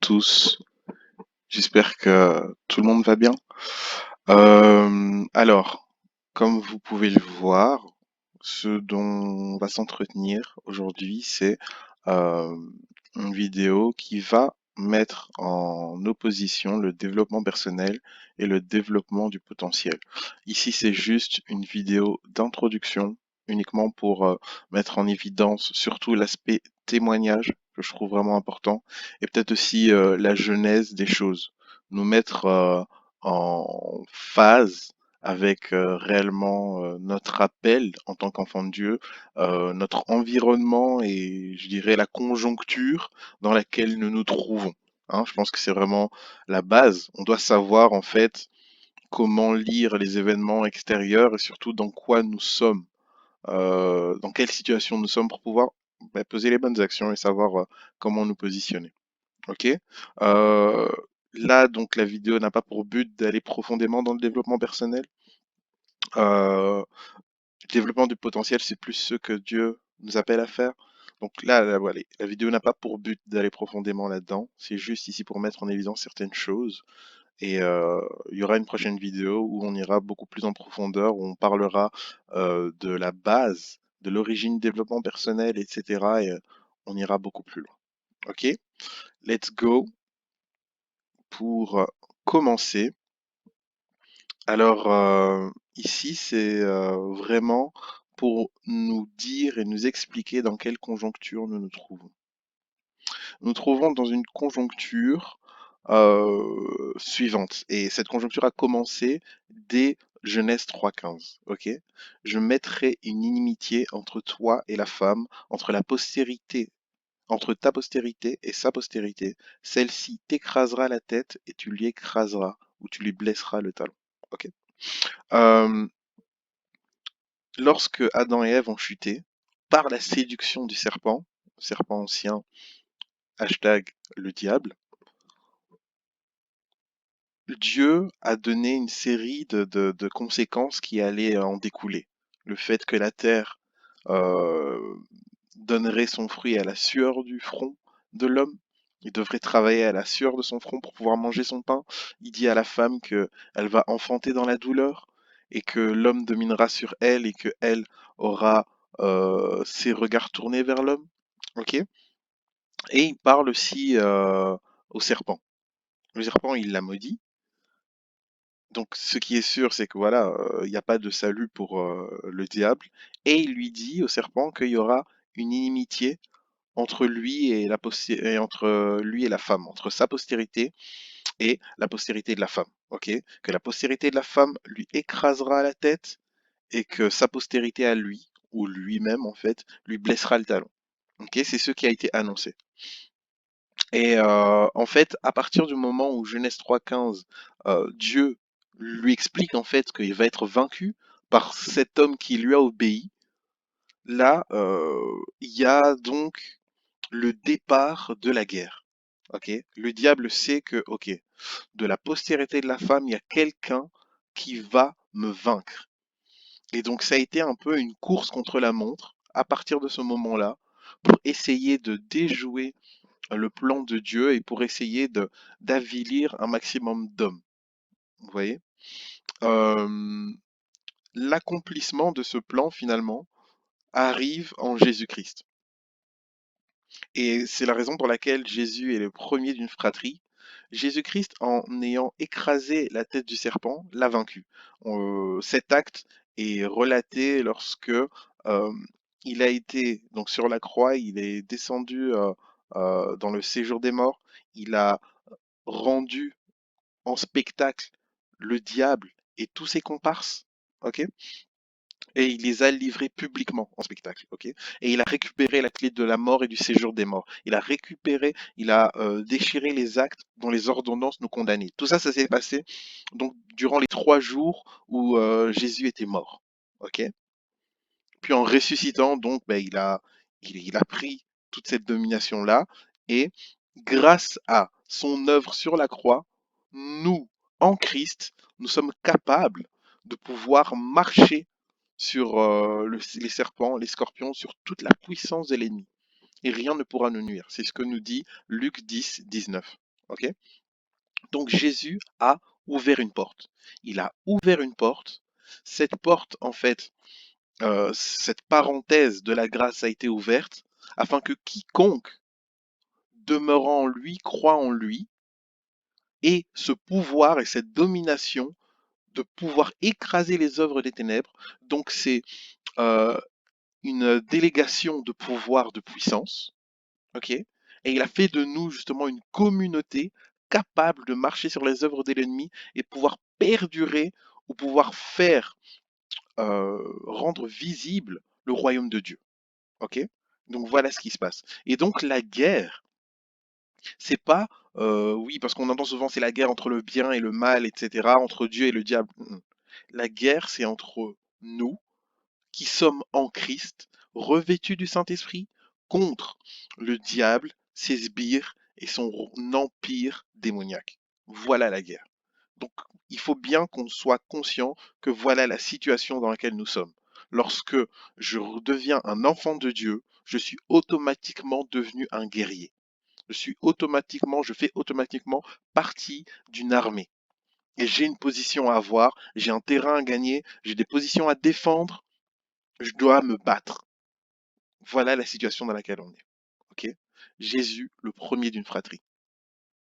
tous, j'espère que tout le monde va bien. Alors, comme vous pouvez le voir, ce dont on va s'entretenir aujourd'hui, c'est euh, une vidéo qui va mettre en opposition le développement personnel et le développement du potentiel. Ici, c'est juste une vidéo d'introduction, uniquement pour mettre en évidence surtout l'aspect témoignage, que je trouve vraiment important, et peut-être aussi la genèse des choses. Nous mettre en phase avec réellement notre appel en tant qu'enfant de Dieu, notre environnement et je dirais la conjoncture dans laquelle nous nous trouvons. Hein, je pense que c'est vraiment la base. On doit savoir en fait comment lire les événements extérieurs et surtout dans quoi nous sommes, dans quelle situation nous sommes pour pouvoir poser les bonnes actions et savoir comment nous positionner. Ok. Euh, Là, donc, la vidéo n'a pas pour but d'aller profondément dans le développement personnel. Le développement du potentiel, c'est plus ce que Dieu nous appelle à faire. Donc là, voilà, la vidéo n'a pas pour but d'aller profondément là-dedans. C'est juste ici pour mettre en évidence certaines choses. Et il y aura une prochaine vidéo où on ira beaucoup plus en profondeur, où on parlera de la base, de l'origine du développement personnel, etc. Et on ira beaucoup plus loin. Ok? Let's go pour commencer. Alors, ici, c'est vraiment pour nous dire et nous expliquer dans quelle conjoncture nous nous trouvons. Nous nous trouvons dans une conjoncture suivante, et cette conjoncture a commencé dès Genèse 3,15. Ok? Je mettrai une inimitié entre toi et la femme, entre la postérité, entre ta postérité et sa postérité. Celle-ci t'écrasera la tête et tu lui écraseras ou tu lui blesseras le talon. Ok? Euh, Lorsque Adam et Ève ont chuté, par la séduction du serpent ancien, hashtag le diable, Dieu a donné une série de conséquences qui allaient en découler. Le fait que la terre euh, donnerait son fruit à la sueur du front de l'homme. Il devrait travailler à la sueur de son front pour pouvoir manger son pain. Il dit à la femme que elle va enfanter dans la douleur et que l'homme dominera sur elle et que elle aura ses regards tournés vers l'homme. Ok? Et il parle aussi au serpent. Le serpent, il l'a maudit. Donc, ce qui est sûr, c'est que voilà, il n'y a pas de salut pour le diable. Et il lui dit au serpent qu'il y aura une inimitié entre lui et entre lui et la femme, entre sa postérité et la postérité de la femme. Ok? Que la postérité de la femme lui écrasera la tête et que sa postérité à lui, ou lui-même en fait, lui blessera le talon. Ok? C'est ce qui a été annoncé. Et en fait, à partir du moment où Genèse 3,15, Dieu lui explique en fait qu'il va être vaincu par cet homme qui lui a obéi, là, il y a donc le départ de la guerre. Ok? Le diable sait que, ok, de la postérité de la femme, il y a quelqu'un qui va me vaincre. Et donc ça a été un peu une course contre la montre à partir de ce moment-là pour essayer de déjouer le plan de Dieu et pour essayer de d'avilir un maximum d'hommes. Vous voyez? Euh, L'accomplissement de ce plan finalement arrive en Jésus-Christ. Et c'est la raison pour laquelle Jésus est le premier d'une fratrie. Jésus-Christ, en ayant écrasé la tête du serpent, l'a vaincu. Cet acte est relaté lorsque il a été donc sur la croix, il est descendu dans le séjour des morts, il a rendu en spectacle le diable et tous ses comparses, ok? Et il les a livrés publiquement en spectacle, ok? Et il a récupéré la clé de la mort et du séjour des morts. Il a récupéré, il a déchiré les actes dont les ordonnances nous condamnaient. Tout ça, ça s'est passé donc durant les 3 jours où Jésus était mort, ok? Puis en ressuscitant, donc, ben, il a pris toute cette domination-là et grâce à son œuvre sur la croix, nous, en Christ, nous sommes capables de pouvoir marcher sur les serpents, les scorpions, sur toute la puissance de l'ennemi. Et rien ne pourra nous nuire. C'est ce que nous dit Luc 10, 19. Ok? Donc Jésus a ouvert une porte. Il a ouvert une porte. Cette porte, en fait, cette parenthèse de la grâce a été ouverte afin que quiconque demeurant en lui croit en lui ait ce pouvoir et cette domination de pouvoir écraser les œuvres des ténèbres. Donc c'est euh, une délégation de pouvoir, de puissance. Ok? Et il a fait de nous justement une communauté capable de marcher sur les œuvres de l'ennemi et pouvoir perdurer ou pouvoir faire rendre visible le royaume de Dieu. Ok? Donc voilà ce qui se passe. Et donc la guerre, c'est pas, oui, parce qu'on entend souvent c'est la guerre entre le bien et le mal, etc., entre Dieu et le diable. La guerre, c'est entre nous qui sommes en Christ, revêtus du Saint-Esprit, contre le diable, ses sbires et son empire démoniaque. Voilà la guerre. Donc, il faut bien qu'on soit conscient que voilà la situation dans laquelle nous sommes. Lorsque je deviens un enfant de Dieu, je suis automatiquement devenu un guerrier. Je fais automatiquement partie d'une armée. Et j'ai une position à avoir, j'ai un terrain à gagner, j'ai des positions à défendre, je dois me battre. Voilà la situation dans laquelle on est. Ok? Jésus, le premier d'une fratrie.